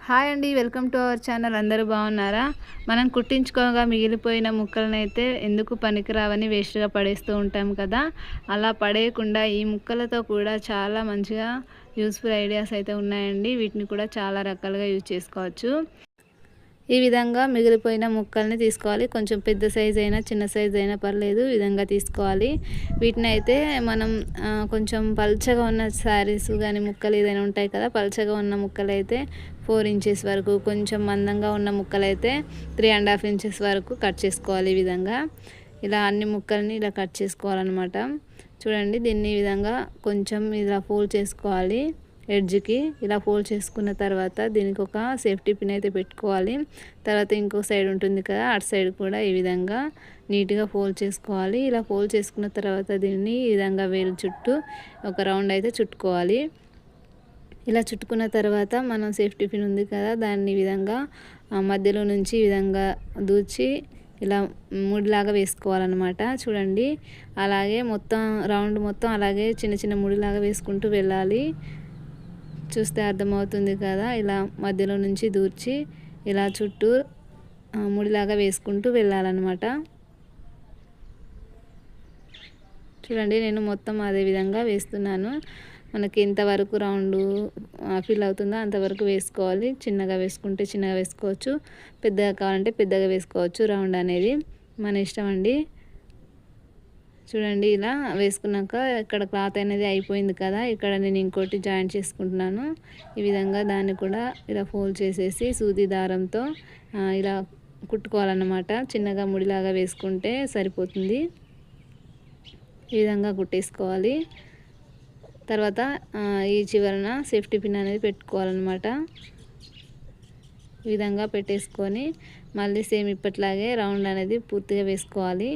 Hi అండి, welcome to our channel. అందరూ బాగున్నారా? మనం కుట్టించుకోగా మిగిలిపోయిన ముక్కలనైతే ఎందుకు పనికిరావని వేస్ట్గా పడేస్తూ ఉంటాం కదా. అలా పడేయకుండా ఈ ముక్కలతో కూడా చాలా మంచిగా యూస్ఫుల్ ఐడియాస్ అయితే ఉన్నాయండి. వీటిని కూడా చాలా రకాలుగా యూజ్ చేసుకోవచ్చు. ఈ విధంగా మిగిలిపోయిన ముక్కల్ని తీసుకోవాలి. కొంచెం పెద్ద సైజ్ అయినా చిన్న సైజ్ అయినా పర్లేదు, ఈ విధంగా తీసుకోవాలి. వీటిని అయితే మనం కొంచెం పల్చగా ఉన్న శారీస్ కానీ ముక్కలు ఏదైనా ఉంటాయి కదా, పల్చగా ఉన్న ముక్కలు అయితే 4 ఇంచెస్ వరకు, కొంచెం మందంగా ఉన్న ముక్కలు అయితే 3.5 ఇంచెస్ వరకు కట్ చేసుకోవాలి. ఈ విధంగా ఇలా అన్ని ముక్కల్ని ఇలా కట్ చేసుకోవాలన్నమాట. చూడండి, దీన్ని ఈ విధంగా కొంచెం ఇలా ఫోల్డ్ చేసుకోవాలి. ఎడ్జ్కి ఇలా ఫోల్డ్ చేసుకున్న తర్వాత దీనికి ఒక సేఫ్టీ పిన్ అయితే పెట్టుకోవాలి. తర్వాత ఇంకో సైడ్ ఉంటుంది కదా, అటు సైడ్ కూడా ఈ విధంగా నీట్గా ఫోల్డ్ చేసుకోవాలి. ఇలా ఫోల్డ్ చేసుకున్న తర్వాత దీన్ని ఈ విధంగా వేలు చుట్టూ ఒక రౌండ్ అయితే చుట్టుకోవాలి. ఇలా చుట్టుకున్న తర్వాత మనం సేఫ్టీ పిన్ ఉంది కదా, దాన్ని ఈ విధంగా మధ్యలో నుంచి ఈ విధంగా దూచి ఇలా ముడిలాగా వేసుకోవాలన్నమాట. చూడండి, అలాగే మొత్తం రౌండ్ మొత్తం అలాగే చిన్న చిన్న ముడిలాగా వేసుకుంటూ వెళ్ళాలి. చూస్తే అర్థమవుతుంది కదా, ఇలా మధ్యలో నుంచి దూర్చి ఇలా చుట్టూ ముడిలాగా వేసుకుంటూ వెళ్ళాలన్నమాట. చూడండి, నేను మొత్తం అదే విధంగా వేస్తున్నాను. మనకి ఎంతవరకు రౌండ్ ఫిల్ అవుతుందో అంతవరకు వేసుకోవాలి. చిన్నగా వేసుకుంటే చిన్నగా వేసుకోవచ్చు, పెద్దగా కావాలంటే పెద్దగా వేసుకోవచ్చు. రౌండ్ అనేది మన ఇష్టం అండి. చూడండి, ఇలా వేసుకున్నాక ఇక్కడ క్లాత్ అనేది అయిపోయింది కదా, ఇక్కడ నేను ఇంకోటి జాయింట్ చేసుకుంటున్నాను. ఈ విధంగా దాన్ని కూడా ఇలా ఫోల్డ్ చేసేసి సూది దారంతో ఇలా కుట్టుకోవాలన్నమాట. చిన్నగా ముడిలాగా వేసుకుంటే సరిపోతుంది. ఈ విధంగా కుట్టేసుకోవాలి. తర్వాత ఈ చివరన సేఫ్టీ పిన్ అనేది పెట్టుకోవాలన్నమాట. ఈ విధంగా పెట్టేసుకొని మళ్ళీ సేమ్ ఇప్పట్లాగే రౌండ్ అనేది పూర్తిగా వేసుకోవాలి.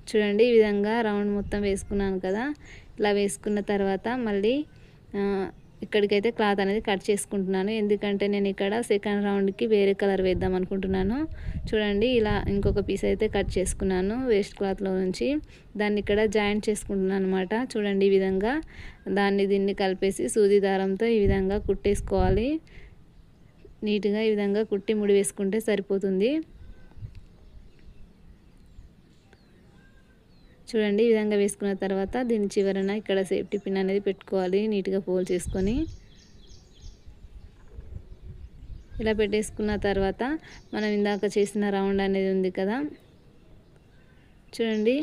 చూడండి, ఈ విధంగా రౌండ్ మొత్తం వేసుకున్నాను కదా. ఇలా వేసుకున్న తర్వాత మళ్ళీ ఇక్కడికైతే క్లాత్ అనేది కట్ చేసుకుంటున్నాను. ఎందుకంటే నేను ఇక్కడ సెకండ్ రౌండ్కి వేరే కలర్ వేద్దాం అనుకుంటున్నాను. చూడండి, ఇలా ఇంకొక పీస్ అయితే కట్ చేసుకున్నాను వేస్ట్ క్లాత్లో నుంచి. దాన్ని ఇక్కడ జాయింట్ చేసుకుంటున్నాను అనమాట. చూడండి, ఈ విధంగా దీన్ని కలిపేసి సూది దారంతో ఈ విధంగా కుట్టేసుకోవాలి. నీట్గా ఈ విధంగా కుట్టి ముడి వేసుకుంటే సరిపోతుంది. చూడండి, ఈ విధంగా వేసుకున్న తర్వాత దీని చివరన ఇక్కడ సేఫ్టీ పిన్ అనేది పెట్టుకోవాలి. నీట్గా ఫోల్డ్ చేసుకొని ఇలా పెట్టేసుకున్న తర్వాత మనం ఇందాక చేసిన రౌండ్ అనేది ఉంది కదా, చూడండి,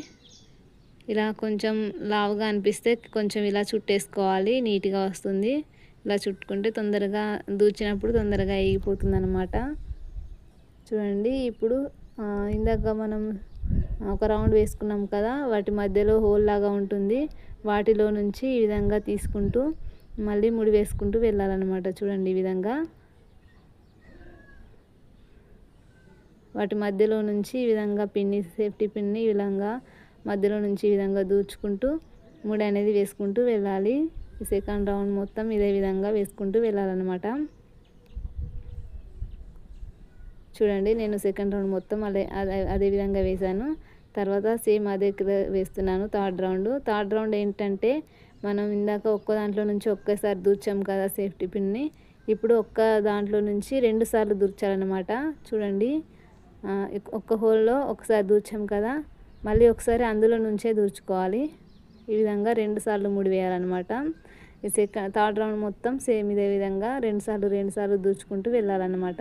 ఇలా కొంచెం లావుగా అనిపిస్తే కొంచెం ఇలా చుట్టేసుకోవాలి. నీట్గా వస్తుంది. ఇలా చుట్టుకుంటే తొందరగా దూచినప్పుడు తొందరగా ఎగిపోతుంది అన్నమాట. చూడండి, ఇప్పుడు ఇందాక మనం ఒక రౌండ్ వేసుకున్నాం కదా, వాటి మధ్యలో హోల్ లాగా ఉంటుంది. వాటిలో నుంచి ఈ విధంగా తీసుకుంటూ మళ్ళీ ముడి వేసుకుంటూ వెళ్ళాలన్నమాట. చూడండి, ఈ విధంగా వాటి మధ్యలో నుంచి ఈ విధంగా పిన్ని సేఫ్టీ పిన్ని ఈ విధంగా మధ్యలో నుంచి ఈ విధంగా దూచుకుంటూ ముడి అనేది వేసుకుంటూ వెళ్ళాలి. ఈ సెకండ్ రౌండ్ మొత్తం ఇదే విధంగా వేసుకుంటూ వెళ్ళాలన్నమాట. చూడండి, నేను సెకండ్ రౌండ్ మొత్తం అదే విధంగా వేశాను. తర్వాత సేమ్ అదే వేస్తున్నాను థర్డ్ రౌండ్ ఏంటంటే, మనం ఇందాక ఒక్క దాంట్లో నుంచి ఒక్కసారి దూర్చాం కదా సేఫ్టీ పిన్ని, ఇప్పుడు ఒక్క దాంట్లో నుంచి 2 సార్లు దూర్చాలన్నమాట. చూడండి, ఒక్క హోల్లో ఒకసారి దూర్చాం కదా, మళ్ళీ ఒకసారి అందులో నుంచే దూర్చుకోవాలి. ఈ విధంగా 2 సార్లు ముడి వేయాలన్నమాట. ఈ థర్డ్ రౌండ్ మొత్తం సేమ్ ఇదే విధంగా 2 సార్లు దూర్చుకుంటూ వెళ్ళాలన్నమాట.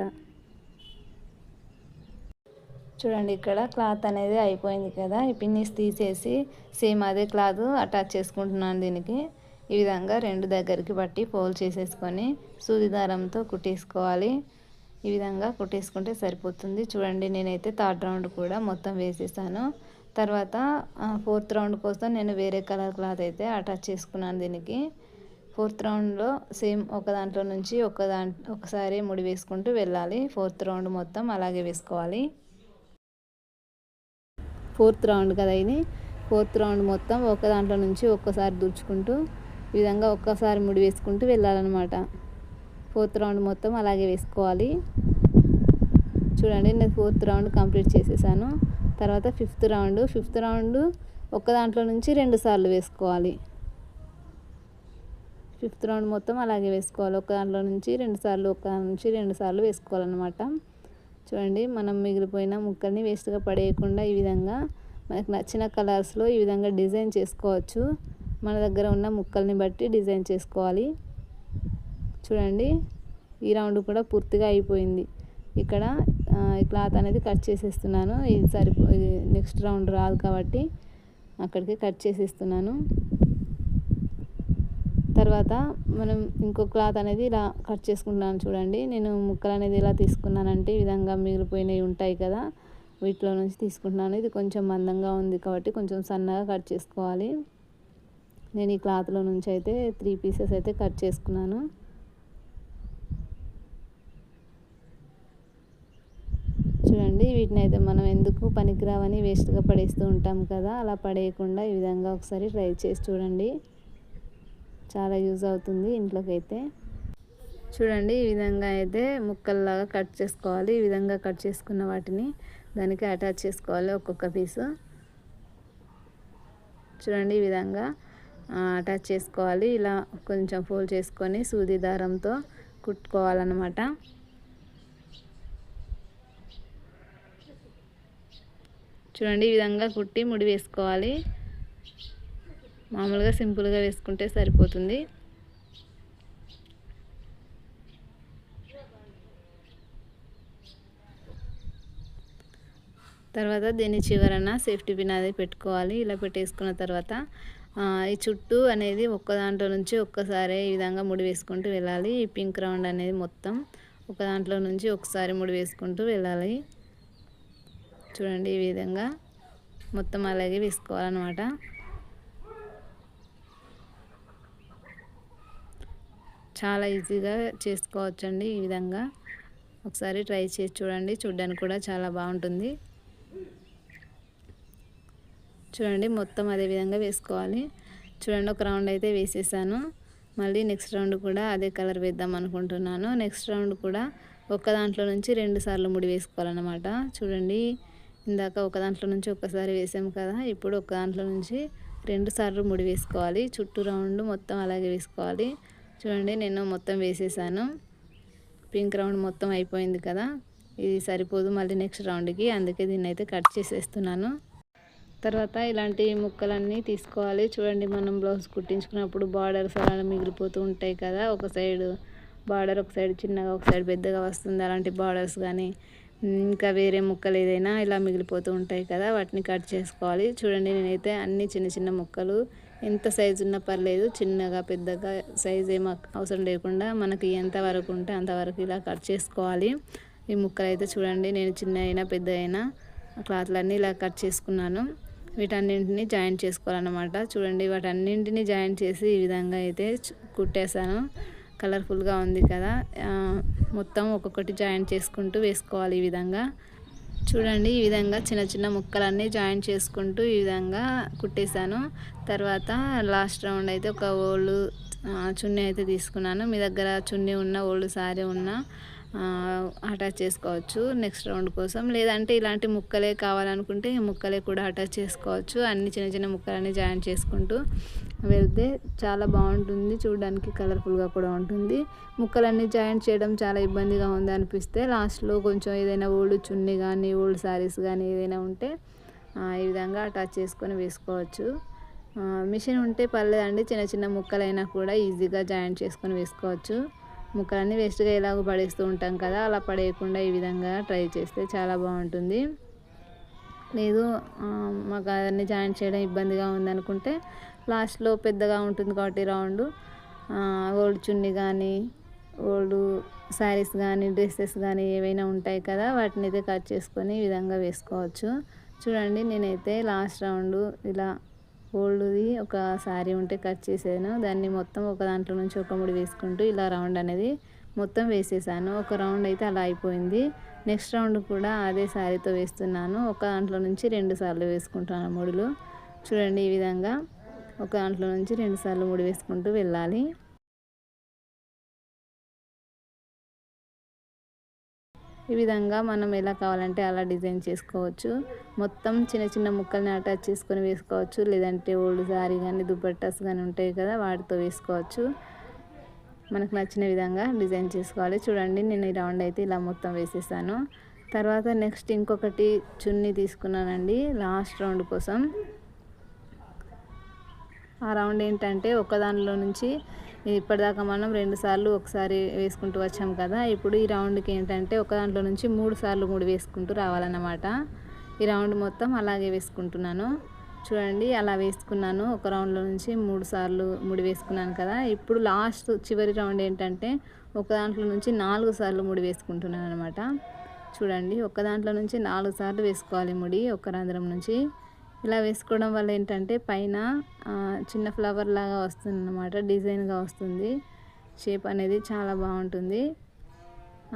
చూడండి, ఇక్కడ క్లాత్ అనేది అయిపోయింది కదా, ఈ పిన్నిస్ తీసేసి సేమ్ అదే క్లాత్ అటాచ్ చేసుకుంటున్నాను దీనికి. ఈ విధంగా 2 దగ్గరికి పట్టి ఫోల్డ్ చేసేసుకొని సూది దారంతో కుట్టేసుకోవాలి. ఈ విధంగా కుట్టేసుకుంటే సరిపోతుంది. చూడండి, నేనైతే థర్డ్ రౌండ్ కూడా మొత్తం వేసేసాను. తర్వాత 4th రౌండ్ కోసం నేను వేరే కలర్ క్లాత్ అయితే అటాచ్ చేసుకున్నాను దీనికి. 4th రౌండ్లో సేమ్ ఒక దాంట్లో నుంచి ఒకసారి ముడి వేసుకుంటూ వెళ్ళాలి. 4th రౌండ్ మొత్తం అలాగే వేసుకోవాలి. 4th రౌండ్ కదా ఇది. 4th రౌండ్ మొత్తం ఒక దాంట్లో నుంచి ఒక్కసారి దూర్చుకుంటూ ఈ విధంగా ఒక్కసారి ముడి వేసుకుంటూ వెళ్ళాలన్నమాట. 4th రౌండ్ మొత్తం అలాగే వేసుకోవాలి. చూడండి, నేను 4th రౌండ్ కంప్లీట్ చేసేసాను. తర్వాత 5th రౌండ్ ఒక దాంట్లో నుంచి 2 సార్లు వేసుకోవాలి. 5th రౌండ్ మొత్తం అలాగే వేసుకోవాలి. ఒక దాంట్లో నుంచి 2 సార్లు, ఒక దాని నుంచి 2 సార్లు వేసుకోవాలన్నమాట. చూడండి, మనం మిగిలిపోయిన ముక్కల్ని వేస్ట్గా పడేయకుండా ఈ విధంగా మనకు నచ్చిన కలర్స్లో ఈ విధంగా డిజైన్ చేసుకోవచ్చు. మన దగ్గర ఉన్న ముక్కల్ని బట్టి డిజైన్ చేసుకోవాలి. చూడండి, ఈ రౌండ్ కూడా పూర్తిగా అయిపోయింది. ఇక్కడ ఈ క్లాత్ అనేది కట్ చేసేస్తున్నాను. ఇది నెక్స్ట్ రౌండ్ రాదు కాబట్టి అక్కడికి కట్ చేసేస్తున్నాను. తర్వాత మనం ఇంకో క్లాత్ అనేది ఇలా కట్ చేసుకుంటున్నాను. చూడండి, నేను ముక్కలు అనేది ఎలా తీసుకున్నానంటే ఈ విధంగా మిగిలిపోయినవి ఉంటాయి కదా, వీటిలో నుంచి తీసుకుంటున్నాను. ఇది కొంచెం మందంగా ఉంది కాబట్టి కొంచెం సన్నగా కట్ చేసుకోవాలి. నేను ఈ క్లాత్లో నుంచి అయితే 3 పీసెస్ అయితే కట్ చేసుకున్నాను. చూడండి, వీటిని అయితే మనం ఎందుకు పనికిరావని వేస్ట్గా పడేస్తూ ఉంటాం కదా, అలా పడేయకుండా ఈ విధంగా ఒకసారి ట్రై చేసి చూడండి. చాలా యూజ్ అవుతుంది ఇంట్లోకి అయితే. చూడండి, ఈ విధంగా అయితే ముక్కల్లాగా కట్ చేసుకోవాలి. ఈ విధంగా కట్ చేసుకున్న వాటిని దానికి అటాచ్ చేసుకోవాలి ఒక్కొక్క పీసు. చూడండి, ఈ విధంగా అటాచ్ చేసుకోవాలి. ఇలా కొంచెం ఫోల్డ్ చేసుకొని సూది దారంతో కుట్టుకోవాలన్నమాట. చూడండి, ఈ విధంగా కుట్టి ముడి వేసుకోవాలి. మామూలుగా సింపుల్గా వేసుకుంటే సరిపోతుంది. తర్వాత దీని చివరన సేఫ్టీ పిన్ అనేది పెట్టుకోవాలి. ఇలా పెట్టేసుకున్న తర్వాత ఈ చుట్టూ అనేది ఒక్క దాంట్లో నుంచి ఒక్కసారి ఈ విధంగా ముడి వేసుకుంటూ వెళ్ళాలి. ఈ పింక్ రౌండ్ అనేది మొత్తం ఒక దాంట్లో నుంచి ఒకసారి ముడి వేసుకుంటూ వెళ్ళాలి. చూడండి, ఈ విధంగా మొత్తం అలాగే వేసుకోవాలన్నమాట. చాలా ఈజీగా చేసుకోవచ్చండి ఈ విధంగా. ఒకసారి ట్రై చేసి చూడండి, చూడడానికి కూడా చాలా బాగుంటుంది. చూడండి, మొత్తం అదే విధంగా వేసుకోవాలి. చూడండి, ఒక రౌండ్ అయితే వేసేసాను. మళ్ళీ నెక్స్ట్ రౌండ్ కూడా అదే కలర్ వేద్దాం అనుకుంటున్నాను. నెక్స్ట్ రౌండ్ కూడా ఒక దాంట్లో నుంచి 2 సార్లు ముడి వేసుకోవాలన్నమాట. చూడండి, ఇందాక ఒక దాంట్లో నుంచి ఒక్కసారి వేసాము కదా, ఇప్పుడు ఒక దాంట్లో నుంచి 2 సార్లు ముడి వేసుకోవాలి. చుట్టూ రౌండ్ మొత్తం అలాగే వేసుకోవాలి. చూడండి, నేను మొత్తం వేసేసాను. పింక్ రౌండ్ మొత్తం అయిపోయింది కదా, ఇది సరిపోదు మళ్ళీ నెక్స్ట్ రౌండ్కి, అందుకే దీన్ని అయితే కట్ చేసేస్తున్నాను. తర్వాత ఇలాంటి ముక్కలన్నీ తీసుకోవాలి. చూడండి, మనం బ్లౌజ్ కుట్టించుకున్నప్పుడు బార్డర్స్ అలా మిగిలిపోతూ ఉంటాయి కదా, ఒక సైడ్ బార్డర్ ఒక సైడ్ చిన్నగా ఒక సైడ్ పెద్దగా వస్తుంది. అలాంటి బార్డర్స్ కానీ ఇంకా వేరే ముక్కలు ఏదైనా ఇలా మిగిలిపోతూ ఉంటాయి కదా, వాటిని కట్ చేసుకోవాలి. చూడండి, నేనైతే అన్ని చిన్న చిన్న ముక్కలు ఎంత సైజు ఉన్నా పర్లేదు, చిన్నగా పెద్దగా సైజ్ ఏం అవసరం లేకుండా మనకి ఎంత వరకు ఉంటే అంతవరకు ఇలా కట్ చేసుకోవాలి. ఈ ముక్కలు అయితే చూడండి, నేను చిన్న అయినా పెద్ద అయినా క్లాత్లన్నీ ఇలా కట్ చేసుకున్నాను. వీటన్నింటినీ జాయింట్ చేసుకోవాలన్నమాట. చూడండి, వాటన్నింటినీ జాయింట్ చేసి ఈ విధంగా అయితే కుట్టేశాను. కలర్ఫుల్గా ఉంది కదా, మొత్తం ఒక్కొక్కటి జాయింట్ చేసుకుంటూ వేసుకోవాలి ఈ విధంగా. చూడండి, ఈ విధంగా చిన్న చిన్న ముక్కలన్నీ జాయింట్ చేసుకుంటూ ఈ విధంగా కుట్టేశాను. తర్వాత లాస్ట్ రౌండ్ అయితే ఒక ఓల్డ్ చున్నీ అయితే తీసుకున్నాను. మీ దగ్గర చున్నీ ఉన్న ఓల్డ్ సారీ ఉన్న అటాచ్ చేసుకోవచ్చు నెక్స్ట్ రౌండ్ కోసం. లేదంటే ఇలాంటి ముక్కలే కావాలనుకుంటే ఈ ముక్కలే కూడా అటాచ్ చేసుకోవచ్చు. అన్ని చిన్న చిన్న ముక్కలన్నీ జాయింట్ చేసుకుంటూ వెళ్తే చాలా బాగుంటుంది, చూడడానికి కలర్ఫుల్గా కూడా ఉంటుంది. ముక్కలన్నీ జాయింట్ చేయడం చాలా ఇబ్బందిగా ఉంది అనిపిస్తే లాస్ట్లో కొంచెం ఏదైనా ఓల్డ్ చున్నీ కానీ ఓల్డ్ శారీస్ కానీ ఏదైనా ఉంటే ఈ విధంగా అటాచ్ చేసుకొని వేసుకోవచ్చు. మిషన్ ఉంటే పర్లేదండి, చిన్న చిన్న ముక్కలైనా కూడా ఈజీగా జాయింట్ చేసుకొని వేసుకోవచ్చు. ముక్కలన్నీ వేస్ట్గా ఎలాగో పడేస్తూ ఉంటాం కదా, అలా పడేయకుండా ఈ విధంగా ట్రై చేస్తే చాలా బాగుంటుంది. లేదు మాకు అవన్నీ జాయింట్ చేయడం ఇబ్బందిగా ఉందనుకుంటే లాస్ట్లో పెద్దగా ఉంటుంది కాబట్టి రౌండ్ ఓల్డ్ చున్నీ కానీ ఓల్డ్ శారీస్ కానీ డ్రెస్సెస్ కానీ ఏవైనా ఉంటాయి కదా, వాటిని అయితే కట్ చేసుకొని ఈ విధంగా వేసుకోవచ్చు. చూడండి, నేనైతే లాస్ట్ రౌండ్ ఇలా ఓల్డ్ది ఒక శారీ ఉంటే కట్ చేసాను. దాన్ని మొత్తం ఒక దాంట్లో నుంచి ఒక ముడి వేసుకుంటూ ఇలా రౌండ్ అనేది మొత్తం వేసేసాను. ఒక రౌండ్ అయితే అలా అయిపోయింది. నెక్స్ట్ రౌండ్ కూడా అదే శారీతో వేస్తున్నాను. ఒక దాంట్లో నుంచి 2 సార్లు వేసుకుంటున్నాను ముడులు. చూడండి, ఈ విధంగా ఒక దాంట్లో నుంచి 2 సార్లు ముడి వేసుకుంటూ వెళ్ళాలి. ఈ విధంగా మనం ఎలా కావాలంటే అలా డిజైన్ చేసుకోవచ్చు. మొత్తం చిన్న చిన్న ముక్కల్ని అటాచ్ చేసుకొని వేసుకోవచ్చు. లేదంటే ఓల్డ్ శారీ కానీ దుపట్టాస్ కానీ ఉంటాయి కదా, వాటితో వేసుకోవచ్చు. మనకు నచ్చిన విధంగా డిజైన్ చేసుకోవాలి. చూడండి, నేను ఈ రౌండ్ అయితే ఇలా మొత్తం వేసేసాను. తర్వాత నెక్స్ట్ ఇంకొకటి చున్నీ తీసుకున్నానండి లాస్ట్ రౌండ్ కోసం. ఆ రౌండ్ ఏంటంటే ఒక దానిలో నుంచి ఇప్పటిదాకా మనం 2 సార్లు ఒకసారి వేసుకుంటూ వచ్చాం కదా, ఇప్పుడు ఈ రౌండ్కి ఏంటంటే ఒక దాంట్లో నుంచి 3 సార్లు ముడి వేసుకుంటూ రావాలన్నమాట. ఈ రౌండ్ మొత్తం అలాగే వేసుకుంటున్నాను. చూడండి, అలా వేసుకున్నాను. ఒక రౌండ్లో నుంచి 3 సార్లు ముడి వేసుకున్నాను కదా. ఇప్పుడు లాస్ట్ చివరి రౌండ్ ఏంటంటే ఒక దాంట్లో నుంచి 4 సార్లు ముడి వేసుకుంటున్నాను అనమాట. చూడండి, ఒక దాంట్లో నుంచి 4 సార్లు వేసుకోవాలి ముడి ఒక రంధ్రం నుంచి. ఇలా వేసుకోవడం వల్ల ఏంటంటే పైన చిన్న ఫ్లవర్ లాగా వస్తుంది అన్నమాట, డిజైన్గా వస్తుంది. షేప్ అనేది చాలా బాగుంటుంది.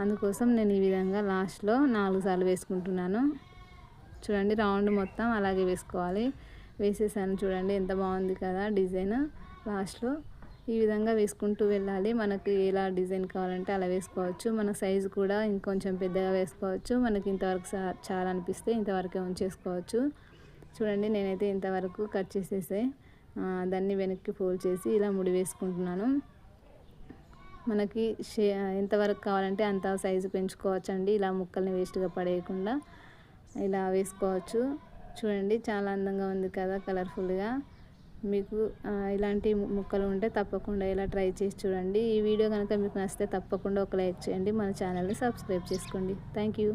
అందుకోసం నేను ఈ విధంగా లాస్ట్లో 4 సార్లు వేసుకుంటున్నాను. చూడండి, రౌండ్ మొత్తం అలాగే వేసుకోవాలి. వేసేసాను. చూడండి ఎంత బాగుంది కదా డిజైన్. లాస్ట్లో ఈ విధంగా వేసుకుంటూ వెళ్ళాలి. మనకి ఎలా డిజైన్ కావాలంటే అలా వేసుకోవచ్చు. మన సైజు కూడా ఇంకొంచెం పెద్దగా వేసుకోవచ్చు. మనకి ఇంతవరకు చాలా అనిపిస్తే ఇంతవరకే ఉంచేసుకోవచ్చు. చూడండి, నేనైతే ఇంతవరకు కట్ చేసేసే దాన్ని వెనక్కి ఫోల్డ్ చేసి ఇలా ముడి వేసుకుంటున్నాను. మనకి ఎంతవరకు కావాలంటే అంత సైజు పెంచుకోవచ్చు అండి. ఇలా ముక్కల్ని వేస్ట్గా పడేయకుండా ఇలా వేసుకోవచ్చు. చూడండి, చాలా అందంగా ఉంది కదా కలర్ఫుల్గా. మీకు ఇలాంటి ముక్కలు ఉంటే తప్పకుండా ఇలా ట్రై చేసి చూడండి. ఈ వీడియో కనుక మీకు నచ్చితే తప్పకుండా ఒక లైక్ చేయండి. మన ఛానల్ని సబ్స్క్రైబ్ చేసుకోండి. Thank you.